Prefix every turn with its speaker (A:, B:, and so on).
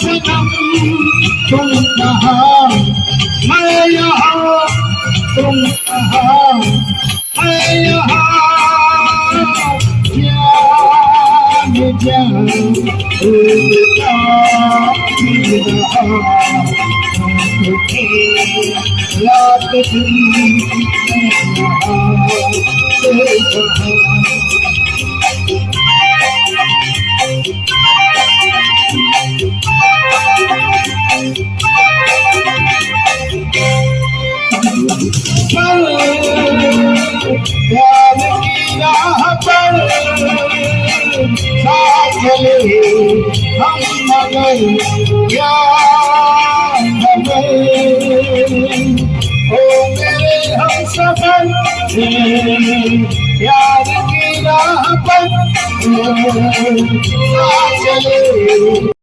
A: सनम तुम कहाँ मैं यहाँ, तुम कहाँ मैं यहाँ, जान जान उड़ता फिर रहा तुझे रात दिन मैं यहाँ से कहाँ। प्यार की राह पर साथ चले हम मगर यार ओ मेरे हम सफर प्यार की राह पर साथ चले।